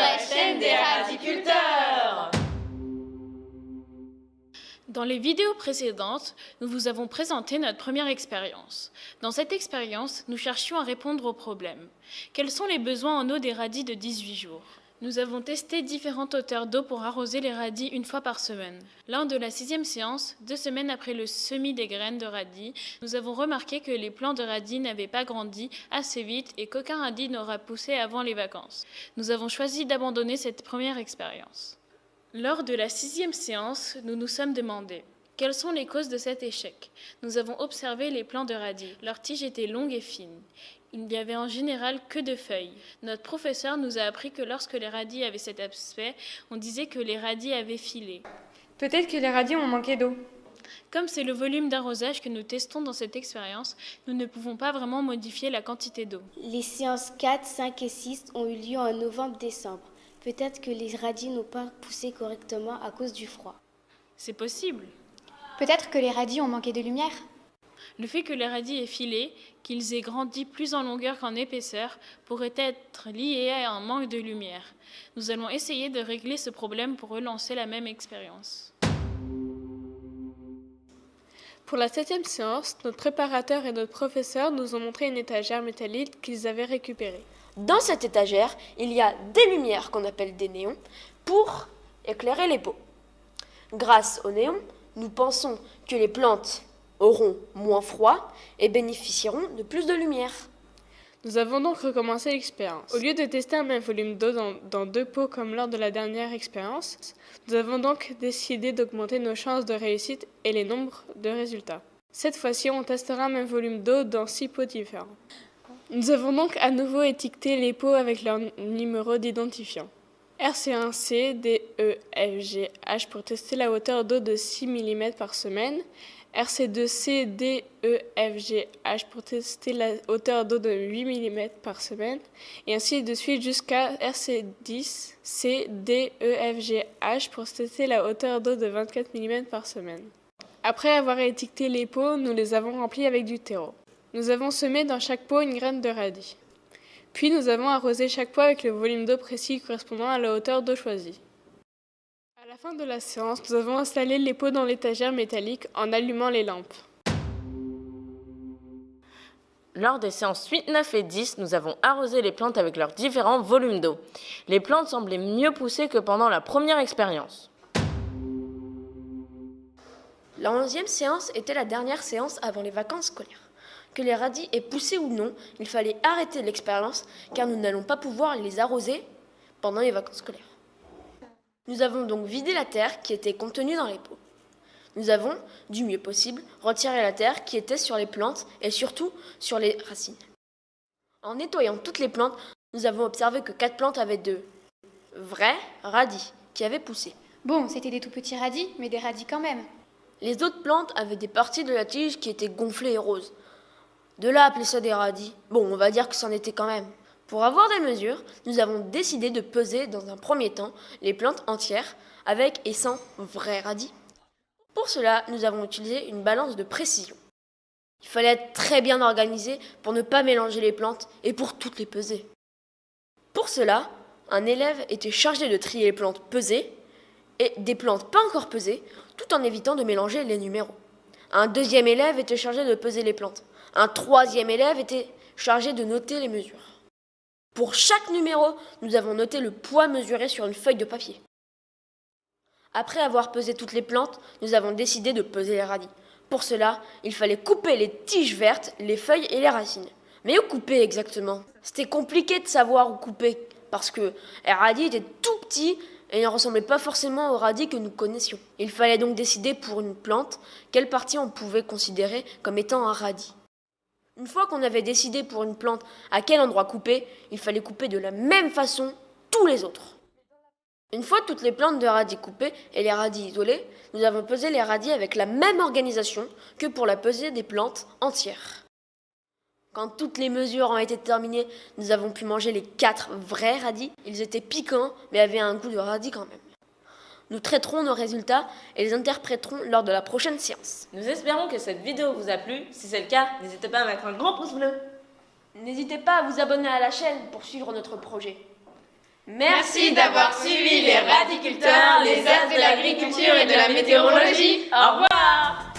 la chaîne des radiculteurs. Dans les vidéos précédentes, nous vous avons présenté notre première expérience. Dans cette expérience, nous cherchions à répondre aux problèmes. Quels sont les besoins en eau des radis de 18 jours? Nous avons testé différentes hauteurs d'eau pour arroser les radis une fois par semaine. Lors de la 6e séance, 2 semaines après le semis des graines de radis, nous avons remarqué que les plants de radis n'avaient pas grandi assez vite et qu'aucun radis n'aura poussé avant les vacances. Nous avons choisi d'abandonner cette première expérience. Lors de la 6e séance, nous nous sommes demandé quelles sont les causes de cet échec. Nous avons observé les plants de radis. Leurs tiges étaient longues et fines. Il n'y avait en général que de feuilles. Notre professeur nous a appris que lorsque les radis avaient cet aspect, on disait que les radis avaient filé. Peut-être que les radis ont manqué d'eau. Comme c'est le volume d'arrosage que nous testons dans cette expérience, nous ne pouvons pas vraiment modifier la quantité d'eau. Les séances 4, 5 et 6 ont eu lieu en novembre-décembre. Peut-être que les radis n'ont pas poussé correctement à cause du froid. C'est possible. Peut-être que les radis ont manqué de lumière. Le fait que les radis aient filé, qu'ils aient grandi plus en longueur qu'en épaisseur, pourrait être lié à un manque de lumière. Nous allons essayer de régler ce problème pour relancer la même expérience. Pour la 7e séance, notre préparateur et notre professeur nous ont montré une étagère métallique qu'ils avaient récupérée. Dans cette étagère, il y a des lumières qu'on appelle des néons pour éclairer les pots. Grâce aux néons, nous pensons que les plantes auront moins froid et bénéficieront de plus de lumière. Nous avons donc recommencé l'expérience. Au lieu de tester un même volume d'eau dans 2 pots comme lors de la dernière expérience, nous avons donc décidé d'augmenter nos chances de réussite et les nombres de résultats. Cette fois-ci, on testera un même volume d'eau dans 6 pots différents. Nous avons donc à nouveau étiqueté les pots avec leur numéro d'identifiant. RC1C, D, E, F, G, H pour tester la hauteur d'eau de 6 mm par semaine. RC2C, D, E, F, G, H pour tester la hauteur d'eau de 8 mm par semaine. Et ainsi de suite jusqu'à RC10, C, D, E, F, G, H pour tester la hauteur d'eau de 24 mm par semaine. Après avoir étiqueté les pots, nous les avons remplis avec du terreau. Nous avons semé dans chaque pot une graine de radis. Puis nous avons arrosé chaque pot avec le volume d'eau précis correspondant à la hauteur d'eau choisie. À la fin de la séance, nous avons installé les pots dans l'étagère métallique en allumant les lampes. Lors des séances 8, 9 et 10, nous avons arrosé les plantes avec leurs différents volumes d'eau. Les plantes semblaient mieux pousser que pendant la première expérience. La 11e séance était la dernière séance avant les vacances scolaires. Que les radis aient poussé ou non, il fallait arrêter l'expérience car nous n'allons pas pouvoir les arroser pendant les vacances scolaires. Nous avons donc vidé la terre qui était contenue dans les pots. Nous avons, du mieux possible, retiré la terre qui était sur les plantes et surtout sur les racines. En nettoyant toutes les plantes, nous avons observé que 4 plantes avaient de vrais radis qui avaient poussé. Bon, c'était des tout petits radis, mais des radis quand même. Les autres plantes avaient des parties de la tige qui étaient gonflées et roses. De là appeler ça des radis, bon, on va dire que c'en était quand même. Pour avoir des mesures, nous avons décidé de peser dans un premier temps les plantes entières avec et sans vrais radis. Pour cela, nous avons utilisé une balance de précision. Il fallait être très bien organisé pour ne pas mélanger les plantes et pour toutes les peser. Pour cela, un élève était chargé de trier les plantes pesées et des plantes pas encore pesées, tout en évitant de mélanger les numéros. Un deuxième élève était chargé de peser les plantes. Un troisième élève était chargé de noter les mesures. Pour chaque numéro, nous avons noté le poids mesuré sur une feuille de papier. Après avoir pesé toutes les plantes, nous avons décidé de peser les radis. Pour cela, il fallait couper les tiges vertes, les feuilles et les racines. Mais où couper exactement? C'était compliqué de savoir où couper, parce que les radis étaient tout petits et ne ressemblaient pas forcément aux radis que nous connaissions. Il fallait donc décider pour une plante quelle partie on pouvait considérer comme étant un radis. Une fois qu'on avait décidé pour une plante à quel endroit couper, il fallait couper de la même façon tous les autres. Une fois toutes les plantes de radis coupées et les radis isolés, nous avons pesé les radis avec la même organisation que pour la pesée des plantes entières. Quand toutes les mesures ont été terminées, nous avons pu manger les 4 vrais radis. Ils étaient piquants, mais avaient un goût de radis quand même. Nous traiterons nos résultats et les interpréterons lors de la prochaine séance. Nous espérons que cette vidéo vous a plu. Si c'est le cas, n'hésitez pas à mettre un grand pouce bleu. N'hésitez pas à vous abonner à la chaîne pour suivre notre projet. Merci d'avoir suivi les radiculteurs, les as de l'agriculture et de la météorologie. Au revoir!